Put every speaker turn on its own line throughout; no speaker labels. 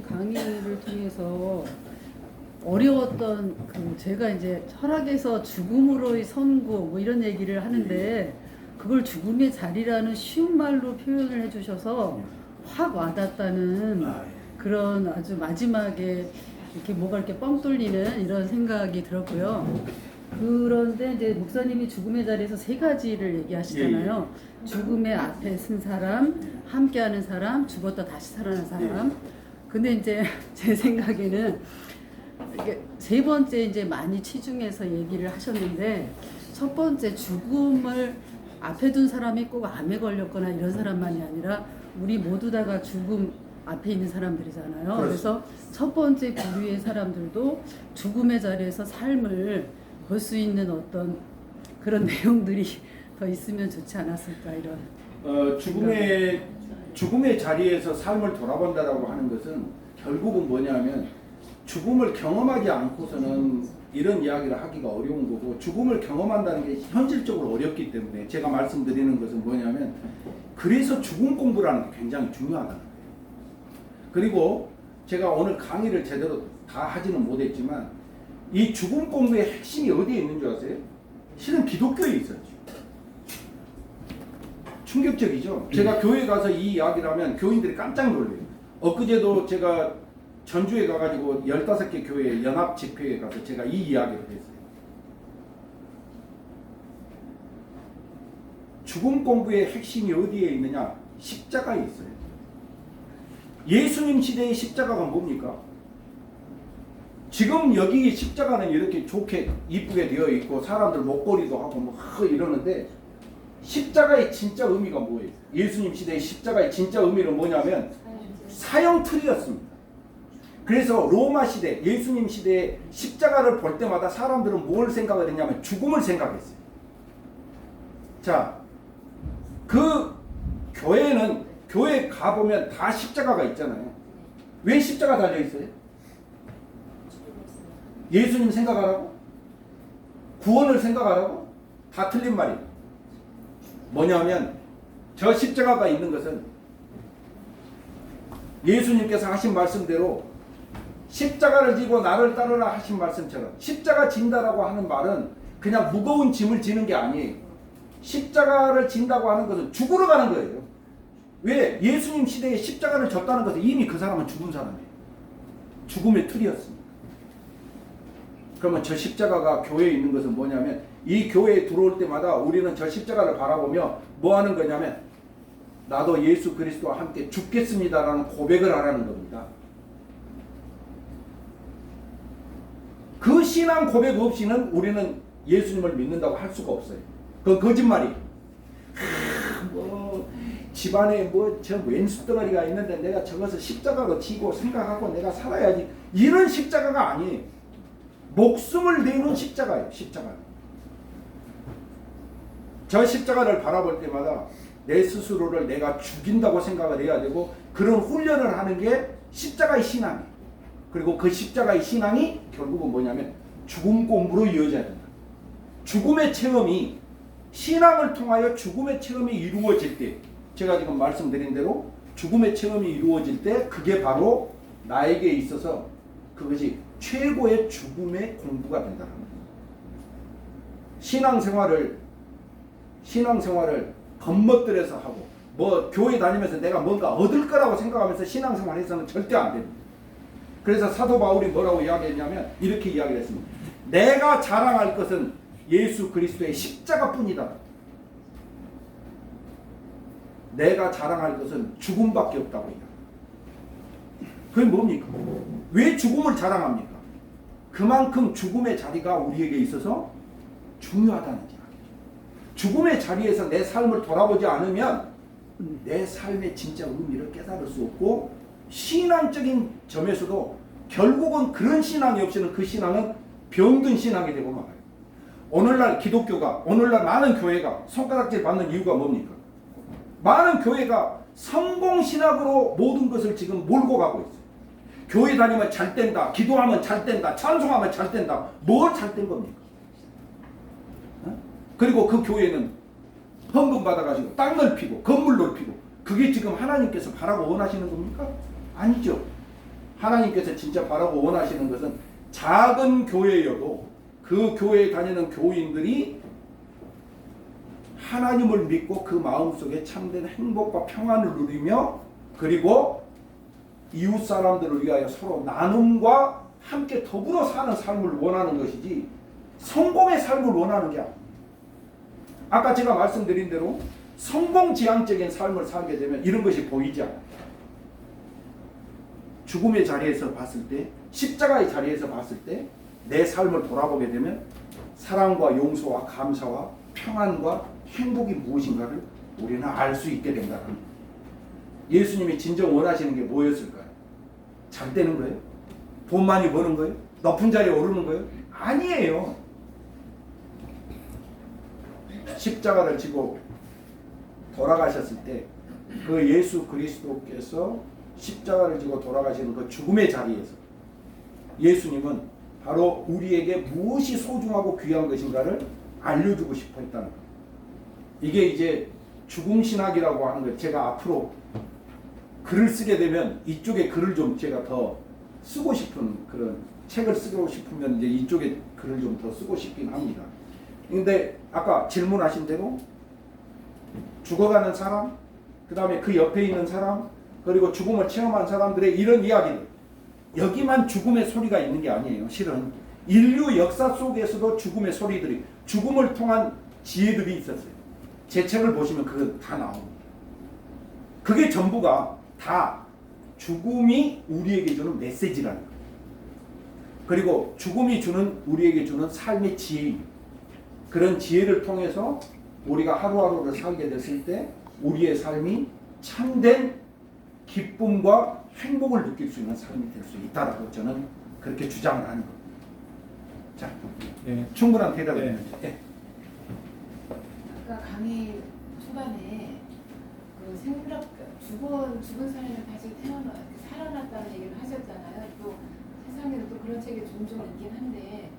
강의를 통해서 어려웠던 제가 이제 철학에서 죽음으로의 선고 뭐 이런 얘기를 하는데 그걸 죽음의 자리라는 쉬운 말로 표현을 해주셔서 확 와닿다는 그런 아주 마지막에 이렇게 뭐가 이렇게 뻥 뚫리는 이런 생각이 들었고요. 그런데 이제 목사님이 죽음의 자리에서 세 가지를 얘기하시잖아요. 죽음의 앞에 쓴 사람, 함께하는 사람, 죽었다 다시 살아난 사람. 근데 이제 제 생각에는 이게 세 번째 이제 많이 치중해서 얘기를 하셨는데 첫 번째 죽음을 앞에 둔 사람이 꼭 암에 걸렸거나 이런 사람만이 아니라 우리 모두 다가 죽음 앞에 있는 사람들이잖아요. 그래서 첫 번째 부류의 사람들도 죽음의 자리에서 삶을 볼 수 있는 어떤 그런 내용들이 더 있으면 좋지 않았을까 이런.
죽음의 자리에서 삶을 돌아본다라고 하는 것은 결국은 뭐냐면 죽음을 경험하지 않고서는 이런 이야기를 하기가 어려운 거고, 죽음을 경험한다는 게 현실적으로 어렵기 때문에 제가 말씀드리는 것은 뭐냐면 그래서 죽음 공부라는 게 굉장히 중요하다는 거예요. 그리고 제가 오늘 강의를 제대로 다 하지는 못했지만 이 죽음 공부의 핵심이 어디에 있는 줄 아세요? 실은 기독교에 있었죠. 충격적이죠. 제가 교회 가서 이 이야기를 하면 교인들이 깜짝 놀래요. 엊그제도 제가 전주에 가가지고 15개 교회 연합 집회에 가서 제가 이 이야기를 했어요. 죽음 공부의 핵심이 어디에 있느냐? 십자가에 있어요. 예수님 시대의 십자가가 뭡니까? 지금 여기 십자가는 이렇게 좋게 이쁘게 되어 있고 사람들 목걸이도 하고 뭐 이러는데 십자가의 진짜 의미가 뭐예요? 예수님 시대의 십자가의 진짜 의미는 뭐냐면 사형틀이었습니다. 그래서 로마 시대, 예수님 시대의 십자가를 볼 때마다 사람들은 뭘 생각을 했냐면 죽음을 생각했어요. 자, 그 교회는 교회 가보면 다 십자가가 있잖아요. 왜 십자가 달려있어요? 예수님 생각하라고? 구원을 생각하라고? 다 틀린 말이에요. 뭐냐면 저 십자가가 있는 것은 예수님께서 하신 말씀대로 십자가를 지고 나를 따르라 하신 말씀처럼 십자가 진다라고 하는 말은 그냥 무거운 짐을 지는 게 아니에요. 십자가를 진다고 하는 것은 죽으러 가는 거예요. 왜? 예수님 시대에 십자가를 졌다는 것은 이미 그 사람은 죽은 사람이에요. 죽음의 틀이었습니다. 그러면 저 십자가가 교회에 있는 것은 뭐냐면 이 교회에 들어올 때마다 우리는 저 십자가를 바라보며 뭐 하는 거냐면 나도 예수 그리스도와 함께 죽겠습니다라는 고백을 하라는 겁니다. 그 신앙 고백 없이는 우리는 예수님을 믿는다고 할 수가 없어요. 그건 거짓말이에요. 집안에 저 왼수덩어리가 있는데 내가 저것을 십자가로 지고 생각하고 내가 살아야지, 이런 십자가가 아니에요. 목숨을 내는 십자가예요. 십자가. 저 십자가를 바라볼 때마다 내 스스로를 내가 죽인다고 생각을 해야 되고 그런 훈련을 하는 게 십자가의 신앙이에요. 그리고 그 십자가의 신앙이 결국은 뭐냐면 죽음 공부로 이어져야 된다. 죽음의 체험이, 신앙을 통하여 죽음의 체험이 이루어질 때, 제가 지금 말씀드린 대로 죽음의 체험이 이루어질 때 그게 바로 나에게 있어서 그것이 최고의 죽음의 공부가 된다는 거예요. 신앙생활을 겉멋들여서 하고 뭐 교회 다니면서 내가 뭔가 얻을 거라고 생각하면서 신앙생활해서는 절대 안 됩니다. 그래서 사도 바울이 뭐라고 이야기했냐면 이렇게 이야기를 했습니다. 내가 자랑할 것은 예수 그리스도의 십자가뿐이다. 내가 자랑할 것은 죽음밖에 없다고 이야기합니다. 그게 뭡니까? 왜 죽음을 자랑합니까? 그만큼 죽음의 자리가 우리에게 있어서 중요하다는 이야기죠. 죽음의 자리에서 내 삶을 돌아보지 않으면 내 삶의 진짜 의미를 깨달을 수 없고, 신앙적인 점에서도 결국은 그런 신앙이 없이는 그 신앙은 병든 신앙이 되고 말아요. 오늘날 기독교가, 오늘날 많은 교회가 손가락질 받는 이유가 뭡니까? 많은 교회가 성공신학으로 모든 것을 지금 몰고 가고 있어요. 교회 다니면 잘 된다, 기도하면 잘 된다, 찬송하면 잘 된다. 뭘 잘 된 겁니까? 그리고 그 교회는 헌금 받아가지고 땅 넓히고 건물 넓히고, 그게 지금 하나님께서 바라고 원하시는 겁니까? 아니죠. 하나님께서 진짜 바라고 원하시는 것은 작은 교회여도 그 교회에 다니는 교인들이 하나님을 믿고 그 마음속에 참된 행복과 평안을 누리며 그리고 이웃 사람들을 위하여 서로 나눔과 함께 더불어 사는 삶을 원하는 것이지 성공의 삶을 원하는 게 아니에요. 아까 제가 말씀드린 대로 성공지향적인 삶을 살게 되면 이런 것이 보이지 않아요. 죽음의 자리에서 봤을 때, 십자가의 자리에서 봤을 때 내 삶을 돌아보게 되면 사랑과 용서와 감사와 평안과 행복이 무엇인가를 우리는 알 수 있게 된다는 거예요. 예수님이 진정 원하시는 게 뭐였을까요? 잘 되는 거예요? 돈 많이 버는 거예요? 높은 자리에 오르는 거예요? 아니에요. 십자가를 지고 돌아가셨을 때 그 예수 그리스도께서 십자가를 지고 돌아가시는 그 죽음의 자리에서 예수님은 바로 우리에게 무엇이 소중하고 귀한 것인가를 알려주고 싶어 했다는 거예요. 이게 이제 죽음신학이라고 하는 거예요. 제가 앞으로 글을 쓰게 되면 이쪽에 글을 좀 제가 더 쓰고 싶은 그런 책을 쓰고 싶으면 이제 이쪽에 글을 좀 더 쓰고 싶긴 합니다. 근데 아까 질문하신 대로 죽어가는 사람, 그 다음에 그 옆에 있는 사람, 그리고 죽음을 체험한 사람들의 이런 이야기들, 여기만 죽음의 소리가 있는 게 아니에요. 실은 인류 역사 속에서도 죽음의 소리들이, 죽음을 통한 지혜들이 있었어요. 제 책을 보시면 그거 다 나옵니다. 그게 전부가 다 죽음이 우리에게 주는 메시지라는 거예요. 그리고 죽음이 주는 우리에게 주는 삶의 지혜, 그런 지혜를 통해서 우리가 하루하루를 살게 됐을 때 우리의 삶이 참된 기쁨과 행복을 느낄 수 있는 삶이 될 수 있다라고 저는 그렇게 주장을 하는 겁니다. 자,
네.
충분한 대답입니다. 네.
아까 강의 초반에 그 생물학 죽은 사람이 다시 살아났다는 얘기를 하셨잖아요. 또 세상에는 또 그런 책이 종종 있긴 한데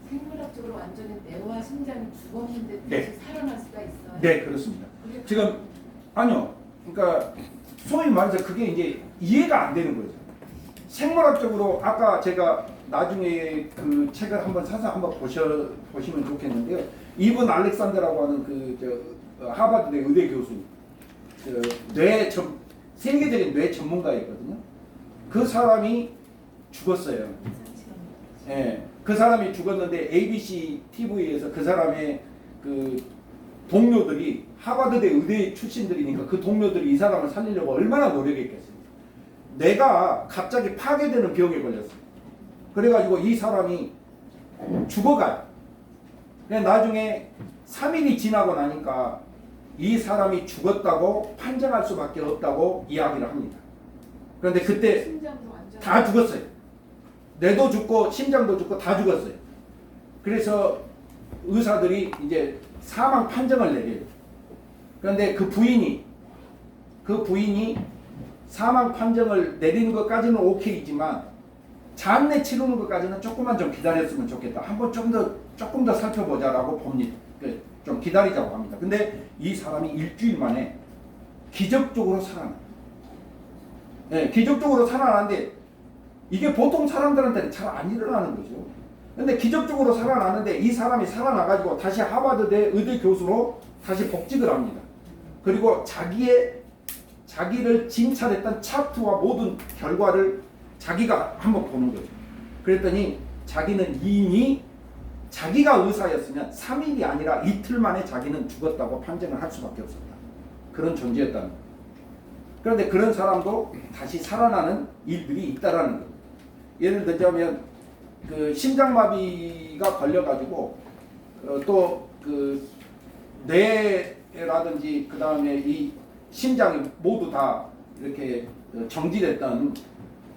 생물학적으로 완전히 뇌와 심장이 죽었는데 다시
네.
살아날 수가 있어요.
네, 그렇습니다.
그게
지금 아니요. 그러니까 소위 말해서 그게 이제 이해가 안 되는 거죠. 생물학적으로 아까 제가 나중에 그 책을 한번 사서 한번 보시면 좋겠는데요. 이븐 알렉산더라고 하는 하버드대 의대 교수, 세계적인 뇌 전문가였거든요. 그 사람이 죽었어요. 예, 그 사람이 죽었는데 ABC TV에서 그 사람의 그 동료들이 하버드대 의대 출신들이니까 그 동료들이 이 사람을 살리려고 얼마나 노력했겠어요. 뇌가 갑자기 파괴되는 병에 걸렸어요. 그래가지고 이 사람이 죽어가요. 그냥 나중에 3일이 지나고 나니까 이 사람이 죽었다고 판정할 수밖에 없다고 이야기를 합니다. 그런데 그때
심장도 완전
다 죽었어요. 뇌도 죽고 심장도 죽고 다 죽었어요. 그래서 의사들이 이제 사망 판정을 내려요. 그런데 그 부인이 사망 판정을 내리는 것까지는 오케이지만 장례 치르는 것까지는 조금만 좀 기다렸으면 좋겠다. 한번 조금 더 살펴보자라고 봅니다. 좀 기다리자고 합니다. 근데 이 사람이 일주일 만에 기적적으로 살아나요. 네, 기적적으로 살아나는데 이게 보통 사람들한테는 잘 안 일어나는 거죠. 근데 기적적으로 살아나는데 이 사람이 살아나가지고 다시 하버드대 의대 교수로 다시 복직을 합니다. 그리고 자기를 진찰했던 차트와 모든 결과를 자기가 한번 보는 거죠. 그랬더니 자기는 이미 자기가 의사였으면 3일이 아니라 이틀 만에 자기는 죽었다고 판정을 할 수밖에 없었다. 그런 존재였다는 거예요. 그런데 그런 사람도 다시 살아나는 일들이 있다라는 거예요. 예를 들자면 그 심장마비가 걸려가지고 또 그 뇌라든지 그 다음에 이 심장이 모두 다 이렇게 정지됐던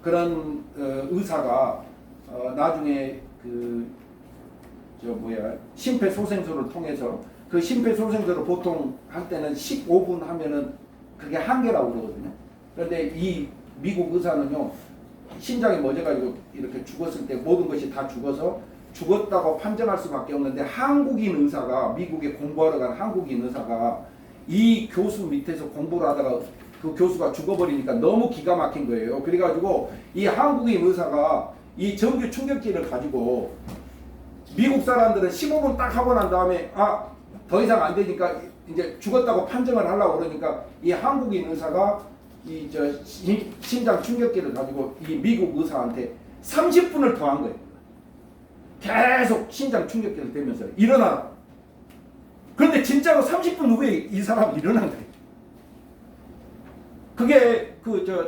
그런 의사가 나중에 심폐소생술을 통해서 그 심폐소생술을 보통 할 때는 15분 하면은 그게 한계라고 그러거든요. 그런데 이 미국 의사는요, 심장이 멎어가지고 이렇게 죽었을 때 모든 것이 다 죽었다고 판정할 수밖에 없는데 미국에 공부하러 간 한국인 의사가 이 교수 밑에서 공부를 하다가 그 교수가 죽어버리니까 너무 기가 막힌 거예요. 그래가지고 이 한국인 의사가 이 정규 충격기를 가지고 미국 사람들은 15분 딱 하고 난 다음에 더 이상 안 되니까 이제 죽었다고 판정을 하려고 그러니까 이 한국인 의사가 이 심장 충격기를 가지고 이 미국 의사한테 30분을 더 한 거예요. 계속 심장 충격기를 대면서 일어나라. 그런데 진짜로 30분 후에 이 사람이 일어난 거예요. 그게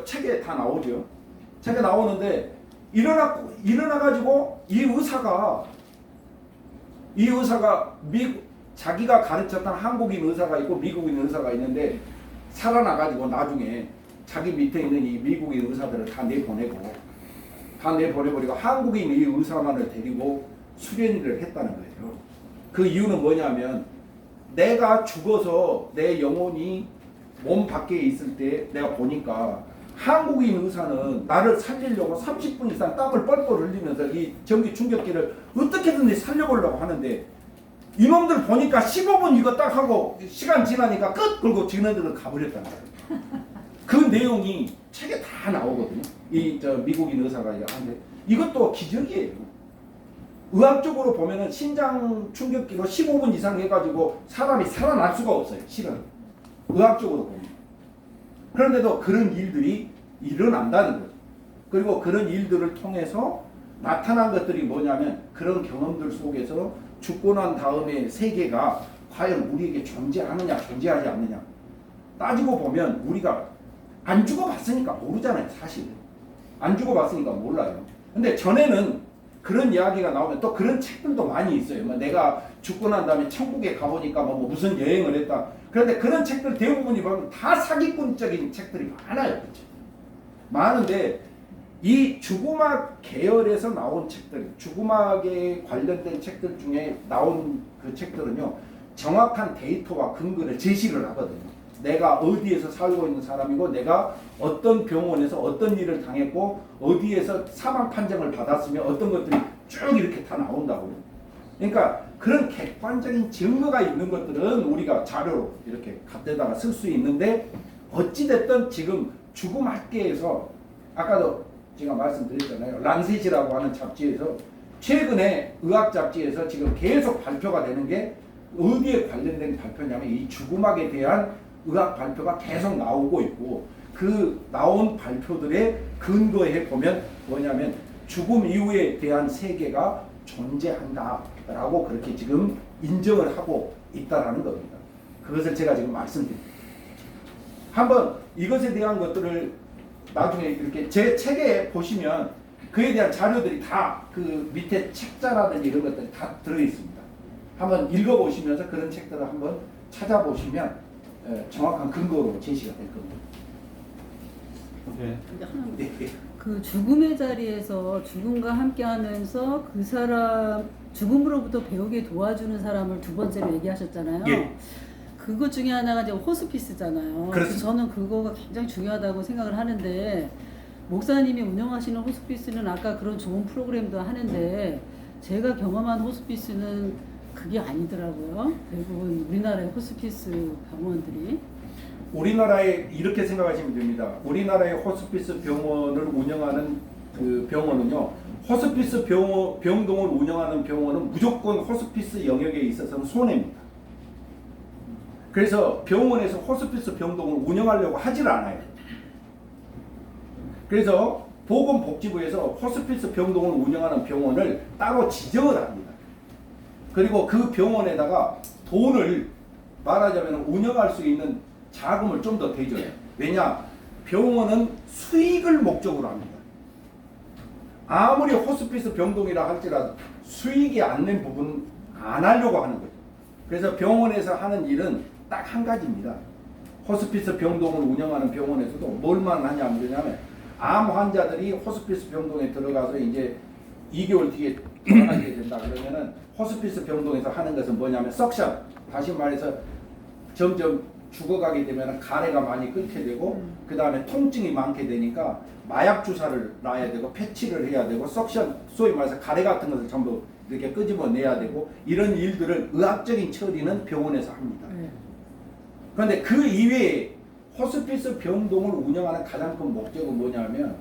책에 다 나오죠. 책에 나오는데 일어나가지고 이 의사가 자기가 가르쳤던 한국인 의사가 있고 미국인 의사가 있는데 살아나가지고 나중에 자기 밑에 있는 이 미국인 의사들을 다 내보내버리고 한국인 이 의사만을 데리고 수련을 했다는 거예요. 그 이유는 뭐냐면 내가 죽어서 내 영혼이 몸 밖에 있을 때 내가 보니까 한국인 의사는 나를 살리려고 30분 이상 땀을 뻘뻘 흘리면서 이 전기 충격기를 어떻게든지 살려보려고 하는데 이놈들 보니까 15분 이거 딱 하고 시간 지나니까 끝! 그리고 지네들은 가버렸다는 거예요. 그 내용이 책에 다 나오거든요. 미국인 의사가 하는데 이것도 기적이에요. 의학적으로 보면은 심장 충격기로 15분 이상 해가지고 사람이 살아날 수가 없어요. 실은 의학적으로 보면. 그런데도 그런 일들이 일어난다는 거죠. 그리고 그런 일들을 통해서 나타난 것들이 뭐냐면 그런 경험들 속에서 죽고 난 다음에 세계가 과연 우리에게 존재하느냐 존재하지 않느냐 따지고 보면 우리가 안 죽어봤으니까 모르잖아요. 사실 안 죽어봤으니까 몰라요. 근데 전에는 그런 이야기가 나오면 또 그런 책들도 많이 있어요. 내가 죽고 난 다음에 천국에 가보니까 무슨 여행을 했다. 그런데 그런 책들 대부분이 보면 다 사기꾼적인 책들이 많아요. 그렇죠? 많은데 이 죽음학 계열에서 나온 책들, 죽음학에 관련된 책들 중에 나온 그 책들은요, 정확한 데이터와 근거를 제시를 하거든요. 내가 어디에서 살고 있는 사람이고, 내가 어떤 병원에서 어떤 일을 당했고, 어디에서 사망 판정을 받았으며, 어떤 것들이 쭉 이렇게 다 나온다고요. 그러니까 그런 객관적인 증거가 있는 것들은 우리가 자료로 이렇게 갖다가 쓸 수 있는데, 어찌됐든 지금 죽음학계에서 아까도 제가 말씀드렸잖아요. 란셋이라고 하는 잡지에서 최근에 의학 잡지에서 지금 계속 발표가 되는 게 어디에 관련된 발표냐면 이 죽음학에 대한 의학 발표가 계속 나오고 있고 그 나온 발표들의 근거에 보면 뭐냐면 죽음 이후에 대한 세계가 존재한다라고 그렇게 지금 인정을 하고 있다라는 겁니다. 그것을 제가 지금 말씀드립니다. 한번 이것에 대한 것들을 나중에 이렇게 제 책에 보시면 그에 대한 자료들이 다 그 밑에 책자라든지 이런 것들이 다 들어있습니다. 한번 읽어보시면서 그런 책들을 한번 찾아보시면 정확한 근거로 제시가 될 겁니다.
네. 그 죽음의 자리에서 죽음과 함께하면서 그 사람 죽음으로부터 배우게 도와주는 사람을 두 번째로 얘기하셨잖아요.
예.
그것 중에 하나가 이제 호스피스잖아요. 그래서 저는 그거가 굉장히 중요하다고 생각을 하는데 목사님이 운영하시는 호스피스는 아까 그런 좋은 프로그램도 하는데 제가 경험한 호스피스는 그게 아니더라고요. 대부분 우리나라의 호스피스 병원들이
우리나라에 이렇게 생각하시면 됩니다. 우리나라의 호스피스 병원을 운영하는 그 병원은요. 호스피스 병동을 운영하는 병원은 무조건 호스피스 영역에 있어서는 손해입니다. 그래서 병원에서 호스피스 병동을 운영하려고 하질 않아요. 그래서 보건복지부에서 호스피스 병동을 운영하는 병원을 따로 지정을 합니다. 그리고 그 병원에다가 돈을 말하자면 운영할 수 있는 자금을 좀 더 대줘요. 왜냐? 병원은 수익을 목적으로 합니다. 아무리 호스피스 병동이라 할지라도 수익이 안 낸 부분 안 하려고 하는 거죠. 그래서 병원에서 하는 일은 딱 한 가지입니다. 호스피스 병동을 운영하는 병원에서도 뭘만 하냐면 암 환자들이 호스피스 병동에 들어가서 이제 2개월 뒤에 돌아가게 된다 그러면은 호스피스 병동에서 하는 것은 뭐냐면 석션, 다시 말해서 점점 죽어가게 되면 가래가 많이 끓게 되고 그 다음에 통증이 많게 되니까 마약 주사를 놔야 되고 패치를 해야 되고 석션, 소위 말해서 가래 같은 것을 전부 이렇게 끄집어내야 되고 이런 일들을 의학적인 처리는 병원에서 합니다. 그런데 그 이외에 호스피스 병동을 운영하는 가장 큰 목적은 뭐냐면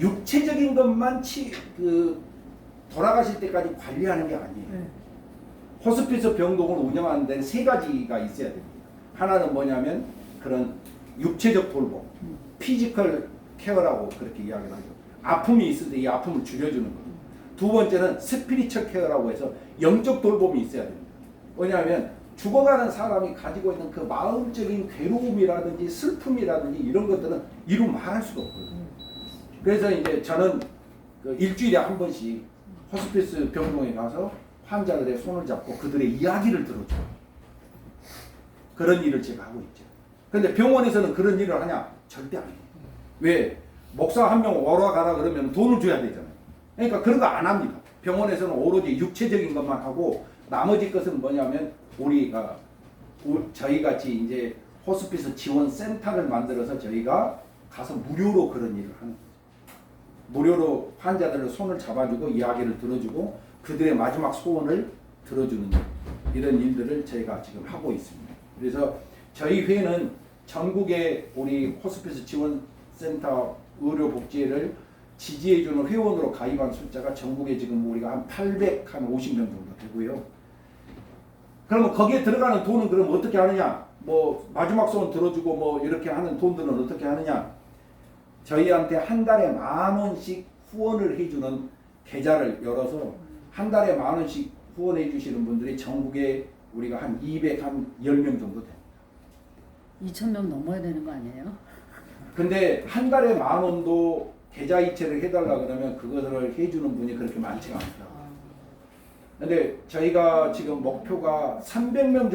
육체적인 것만 돌아가실 때까지 관리하는 게 아니에요.
네.
호스피스 병동을 운영하는 데는 세 가지가 있어야 됩니다. 하나는 뭐냐면 그런 육체적 돌봄, 피지컬 케어라고 그렇게 이야기를 하죠. 아픔이 있을 때 이 아픔을 줄여주는 거. 두 번째는 스피리처 케어라고 해서 영적 돌봄이 있어야 됩니다. 왜냐하면 죽어가는 사람이 가지고 있는 그 마음적인 괴로움이라든지 슬픔이라든지 이런 것들은 이루 말할 수가 없거든요. 그래서 이제 저는 그 일주일에 한 번씩 호스피스 병동에 가서 환자들의 손을 잡고 그들의 이야기를 들어줘요. 그런 일을 제가 하고 있죠. 그런데 병원에서는 그런 일을 하냐? 절대 안 해요. 왜? 목사 한 명 오러 가라 그러면 돈을 줘야 되잖아요. 그러니까 그런 거 안 합니다. 병원에서는 오로지 육체적인 것만 하고 나머지 것은 뭐냐면 저희 같이 이제 호스피스 지원 센터를 만들어서 저희가 가서 무료로 그런 일을 하는 거죠. 무료로 환자들을 손을 잡아주고 이야기를 들어주고 그들의 마지막 소원을 들어주는 이런 일들을 저희가 지금 하고 있습니다. 그래서 저희 회는 전국의 우리 호스피스 지원 센터 의료복지회를 지지해주는 회원으로 가입한 숫자가 전국에 지금 우리가 한 850명 정도 되고요. 그러면 거기에 들어가는 돈은 그럼 어떻게 하느냐? 뭐 마지막 소원 들어주고 뭐 이렇게 하는 돈들은 어떻게 하느냐? 저희한테 한 달에 10,000원씩 후원을 해주는 계좌를 열어서 한 달에 10,000원씩 후원해 주시는 분들이 전국에 우리가 한 210명 정도 됩니다.
2,000명 넘어야 되는 거 아니에요?
근데 한 달에 10,000원도 계좌 이체를 해달라 그러면 그것을 해주는 분이 그렇게 많지가 않더라고요. 근데 저희가 지금 목표가 300명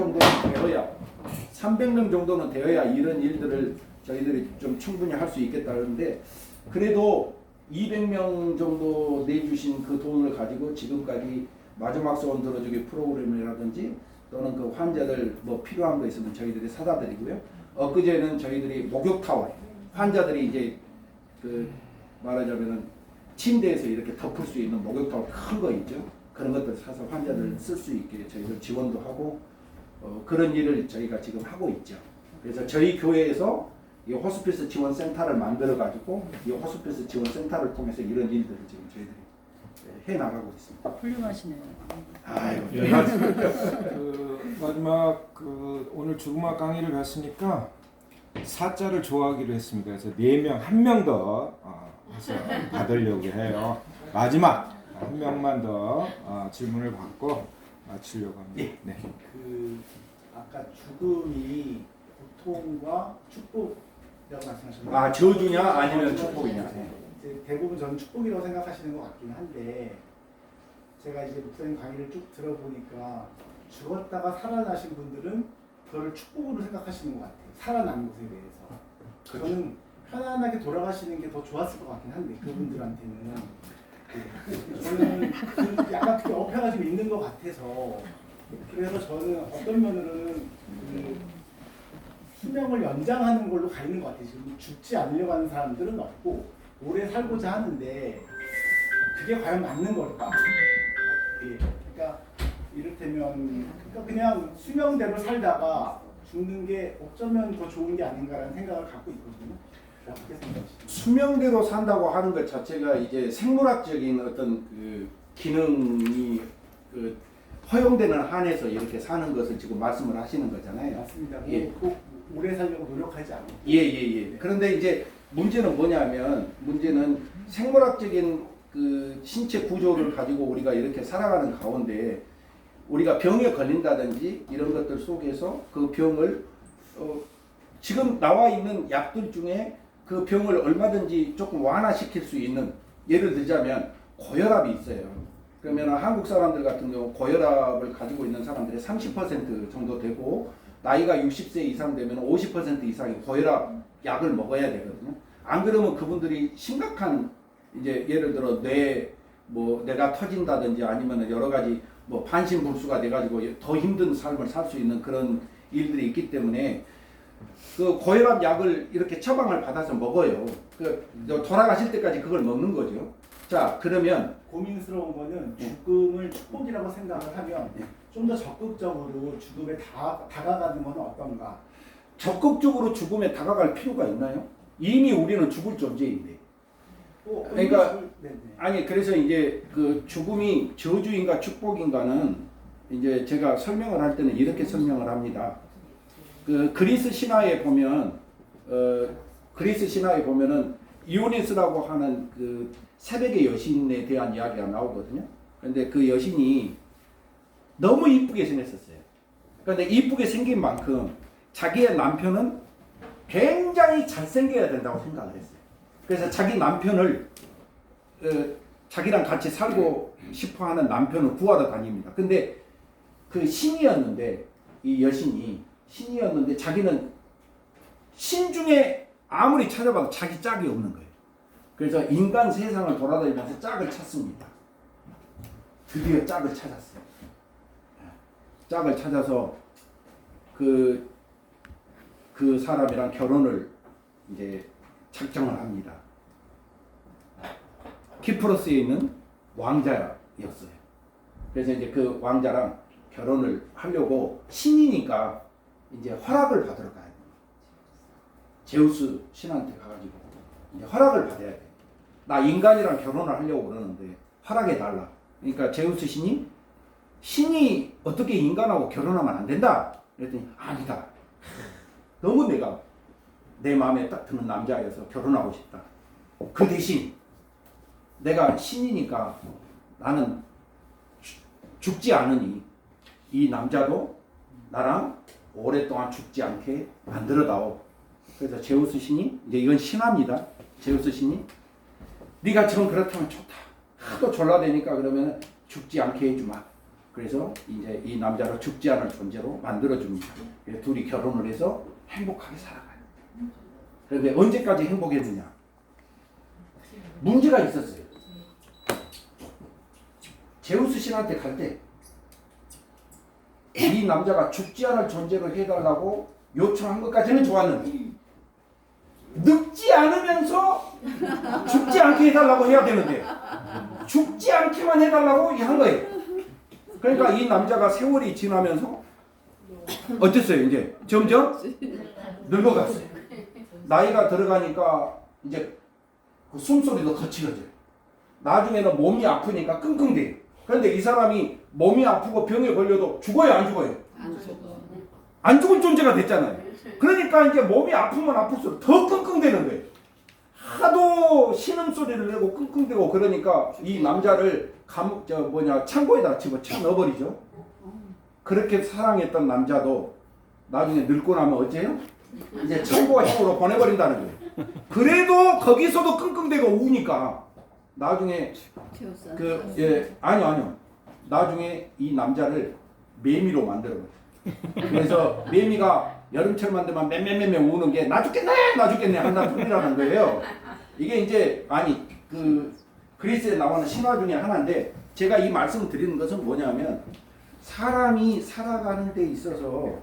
정도는 되어야 이런 일들을 저희들이 좀 충분히 할 수 있겠다는데 그래도 200명 정도 내주신 그 돈을 가지고 지금까지 마지막 소원 들어주기 프로그램이라든지 또는 그 환자들 뭐 필요한 거 있으면 저희들이 사다 드리고요. 엊그제는 저희들이 목욕타월 환자들이 이제 그 말하자면은 침대에서 이렇게 덮을 수 있는 목욕타월 큰 거 있죠. 그런 것들 사서 환자들 쓸 수 있게 저희들 지원도 하고 그런 일을 저희가 지금 하고 있죠. 그래서 저희 교회에서 이 호스피스 지원 센터를 만들어 가지고 이 호스피스 지원 센터를 통해서 이런 일들을 지금 저희들이 해 나가고 있습니다.
훌륭하시네요.
아유,
예. 마지막 오늘 죽음학 강의를 봤으니까 사자를 좋아하기로 했습니다. 그래서 4명, 1명 더 해서 받으려고 해요. 마지막 한 명만 더 질문을 받고 마치려고 합니다. 네.
아까 죽음이 고통과 축복이라고 말씀하셨는데
저주냐 아니면 축복이냐.
이제 대부분 저는 축복이라고 생각하시는 것 같긴 한데 제가 이제 목사님 강의를 쭉 들어보니까 죽었다가 살아나신 분들은 그걸 축복으로 생각하시는 것 같아요. 살아난 것에 대해서. 저는 편안하게 돌아가시는 게 더 좋았을 것 같긴 한데 그분들한테는 저는 약간 그게 어폐가 좀 있는 것 같아서 그래서 저는 어떤 면으로는 수명을 연장하는 걸로 가 있는 것 같아요. 지금 죽지 않으려고 하는 사람들은 없고 오래 살고자 하는데 그게 과연 맞는 걸까? 그러니까 이를테면 그냥 수명대로 살다가 죽는 게 어쩌면 더 좋은 게 아닌가라는 생각을 갖고 있거든요. 어떻게 생각하시나요?
수명대로 산다고 하는 것 자체가 이제 생물학적인 어떤 그 기능이 그 허용되는 한에서 이렇게 사는 것을 지금 말씀을 하시는 거잖아요.
맞습니다.
예.
꼭 오래 살려고 노력하지 않고.
예. 그런데 이제 문제는 뭐냐면 문제는 생물학적인 그 신체 구조를 가지고 우리가 이렇게 살아가는 가운데 우리가 병에 걸린다든지 이런 것들 속에서 그 병을 지금 나와 있는 약들 중에 그 병을 얼마든지 조금 완화시킬 수 있는 예를 들자면 고혈압이 있어요. 그러면 한국 사람들 같은 경우 고혈압을 가지고 있는 사람들이 30% 정도 되고 나이가 60세 이상 되면 50% 이상의 고혈압 약을 먹어야 되거든요. 안 그러면 그분들이 심각한 이제 예를 들어 내가 터진다든지 아니면 여러 가지 뭐 반신불수가 돼가지고 더 힘든 삶을 살 수 있는 그런 일들이 있기 때문에 그 고혈압 약을 이렇게 처방을 받아서 먹어요. 돌아가실 때까지 그걸 먹는 거죠. 자, 그러면
고민스러운 거는 죽음을 축복이라고 생각을 하면 좀 더 적극적으로 죽음에 다가가는 건 어떤가?
적극적으로 죽음에 다가갈 필요가 있나요? 이미 우리는 죽을 존재인데. 그러니까
네네.
아니 그래서 이제 그 죽음이 저주인가 축복인가는 이제 제가 설명을 할 때는 이렇게 설명을 합니다. 그 그리스 신화에 보면 그리스 신화에 보면은 이오니스라고 하는 그 새벽의 여신에 대한 이야기가 나오거든요. 그런데 그 여신이 너무 이쁘게 생겼었어요. 그런데 이쁘게 생긴 만큼 자기의 남편은 굉장히 잘생겨야 된다고 생각을 했어요. 그래서 자기 남편을 자기랑 같이 살고 싶어하는 남편을 구하러 다닙니다. 근데 그 신이었는데 이 여신이 신이었는데 자기는 신 중에 아무리 찾아봐도 자기 짝이 없는 거예요. 그래서 인간 세상을 돌아다니면서 짝을 찾습니다. 드디어 짝을 찾았어요. 짝을 찾아서 그 사람이랑 결혼을 이제 작정을 합니다. 키프로스에 있는 왕자였어요. 그래서 이제 그 왕자랑 결혼을 하려고 신이니까 이제 허락을 받으러 가야 돼요. 제우스 신한테 가가지고 이제 허락을 받아야 돼. 나 인간이랑 결혼을 하려고 그러는데 허락해 달라. 그러니까 제우스 신이 어떻게 인간하고 결혼하면 안 된다. 그랬더니 아니다. 너무 내가 내 마음에 딱 드는 남자여서 결혼하고 싶다. 그 대신 내가 신이니까 나는 죽지 않으니 이 남자도 나랑 오랫동안 죽지 않게 만들어다오. 그래서 제우스 신이 이제 이건 신화입니다. 제우스 신이 네가 정 그렇다면 좋다. 하도 졸라대니까 그러면 죽지 않게 해주마. 그래서 이제 이 남자를 죽지 않을 존재로 만들어줍니다. 그래서 둘이 결혼을 해서 행복하게 살아가요. 그런데 언제까지 행복했느냐? 문제가 있었어요. 제우스 신한테 갈 때 이 남자가 죽지 않을 존재로 해달라고 요청한 것까지는 좋았는데 늙지 않으면서 죽지 않게 해달라고 해야 되는데 죽지 않게만 해달라고 한 거예요. 그러니까 이 남자가 세월이 지나면서 어땠어요? 이제 점점 늙어갔어요. 나이가 들어가니까 이제 그 숨소리도 거칠어져요. 나중에는 몸이 아프니까 끙끙대요. 그런데 이 사람이 몸이 아프고 병에 걸려도 죽어요, 안 죽어요?
안 죽어.
안 죽을 존재가 됐잖아요. 그러니까 이제 몸이 아프면 아플수록 더 끙끙대는 거예요. 하도 신음소리를 내고 끙끙대고 그러니까 이 남자를 창고에다 집어쳐 넣어버리죠. 그렇게 사랑했던 남자도 나중에 늙고 나면 어째요? 이제 창고형으로 보내버린다는 거예요. 그래도 거기서도 끙끙대고 우니까 나중에 아니요. 나중에 이 남자를 매미로 만들어버려요. 그래서 매미가 여름철만 되면 맴맴맴 우는 게 나 죽겠네 한다는 소리라는 거예요. 이게 이제 그 그리스에 나오는 신화 중에 하나인데 제가 이 말씀을 드리는 것은 뭐냐면 사람이 살아가는 데 있어서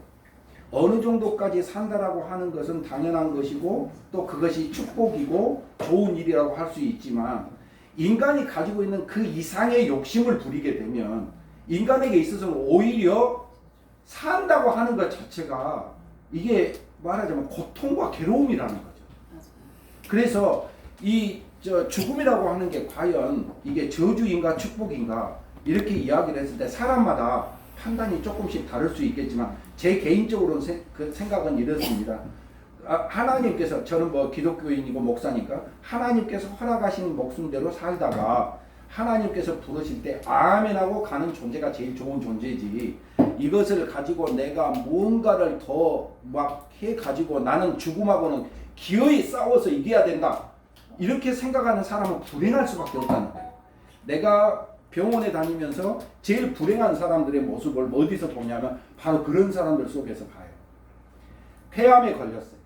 어느 정도까지 산다라고 하는 것은 당연한 것이고 또 그것이 축복이고 좋은 일이라고 할 수 있지만 인간이 가지고 있는 그 이상의 욕심을 부리게 되면 인간에게 있어서는 오히려 산다고 하는 것 자체가 이게 말하자면 고통과 괴로움이라는 거죠. 그래서 이 죽음이라고 하는 게 과연 이게 저주인가 축복인가 이렇게 이야기를 했을 때 사람마다 판단이 조금씩 다를 수 있겠지만 제 개인적으로는 그 생각은 이렇습니다. 하나님께서 저는 뭐 기독교인이고 목사니까 하나님께서 허락하신 목숨대로 살다가 하나님께서 부르실 때 아멘하고 가는 존재가 제일 좋은 존재지 이것을 가지고 내가 무언가를 더 막 해가지고 나는 죽음하고는 기어이 싸워서 이겨야 된다 이렇게 생각하는 사람은 불행할 수밖에 없다는 거예요. 내가 병원에 다니면서 제일 불행한 사람들의 모습을 어디서 보냐면 바로 그런 사람들 속에서 봐요. 폐암에 걸렸어요.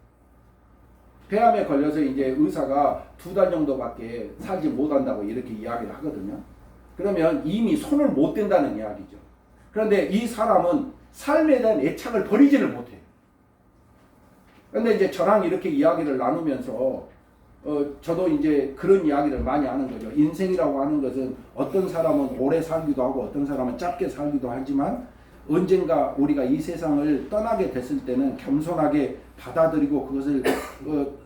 폐암에 걸려서 이제 의사가 2달 정도밖에 살지 못한다고 이렇게 이야기를 하거든요. 그러면 이미 손을 못 댄다는 이야기죠. 그런데 이 사람은 삶에 대한 애착을 버리지를 못해요. 그런데 이제 저랑 이렇게 이야기를 나누면서 저도 이제 그런 이야기를 많이 하는 거죠. 인생이라고 하는 것은 어떤 사람은 오래 살기도 하고 어떤 사람은 짧게 살기도 하지만 언젠가 우리가 이 세상을 떠나게 됐을 때는 겸손하게 받아들이고 그것을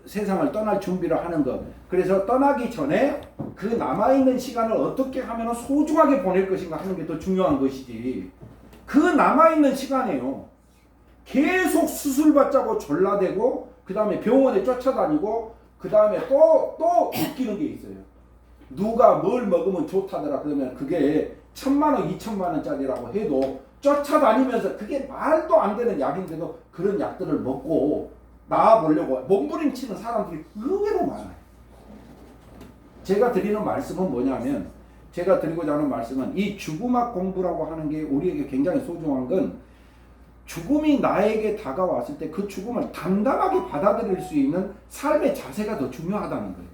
세상을 떠날 준비를 하는 것. 그래서 떠나기 전에 그 남아있는 시간을 어떻게 하면 소중하게 보낼 것인가 하는 게 더 중요한 것이지. 그 남아있는 시간에요. 계속 수술 받자고 졸라대고 그 다음에 병원에 쫓아다니고 그 다음에 또 웃기는 게 있어요. 누가 뭘 먹으면 좋다더라 그러면 그게 1,000만 원, 2,000만 원짜리라고 해도 쫓아다니면서 그게 말도 안 되는 약인데도 그런 약들을 먹고 나아보려고 몸부림치는 사람들이 의외로 많아요. 제가 드리는 말씀은 뭐냐면 제가 드리고자 하는 말씀은 이 죽음학 공부라고 하는 게 우리에게 굉장히 소중한 건 죽음이 나에게 다가왔을 때 그 죽음을 담담하게 받아들일 수 있는 삶의 자세가 더 중요하다는 거예요.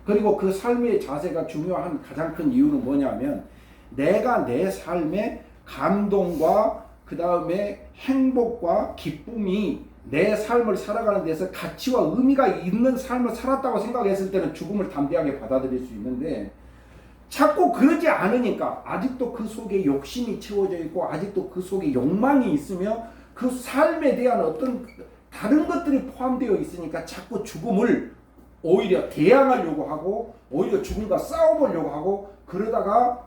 그리고 그 삶의 자세가 중요한 가장 큰 이유는 뭐냐면 내가 내 삶의 감동과 그 다음에 행복과 기쁨이 내 삶을 살아가는 데서 가치와 의미가 있는 삶을 살았다고 생각했을 때는 죽음을 담대하게 받아들일 수 있는데 자꾸 그러지 않으니까 아직도 그 속에 욕심이 채워져 있고 아직도 그 속에 욕망이 있으며 그 삶에 대한 어떤 다른 것들이 포함되어 있으니까 자꾸 죽음을 오히려 대항하려고 하고 오히려 죽음과 싸워보려고 하고 그러다가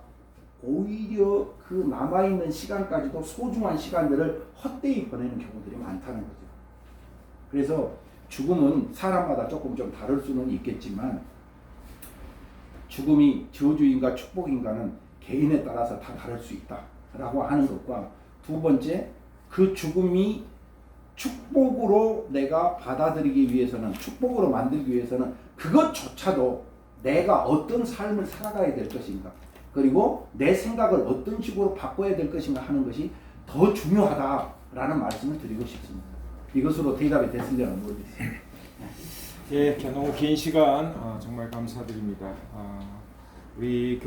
오히려 그 남아있는 시간까지도 소중한 시간들을 헛되이 보내는 경우들이 많다는 거죠. 그래서 죽음은 사람마다 조금 좀 다를 수는 있겠지만 죽음이 저주인가 축복인가는 개인에 따라서 다 다를 수 있다라고 하는 것과 두 번째 그 죽음이 축복으로 내가 받아들이기 위해서는 축복으로 만들기 위해서는 그것조차도 내가 어떤 삶을 살아가야 될 것인가 그리고 내 생각을 어떤 식으로 바꿔야 될 것인가 하는 것이 더 중요하다라는 말씀을 드리고 싶습니다. 이것으로 대답이 됐으려나 모르겠습니다.
예, 너무 긴 시간 정말 감사드립니다. 우리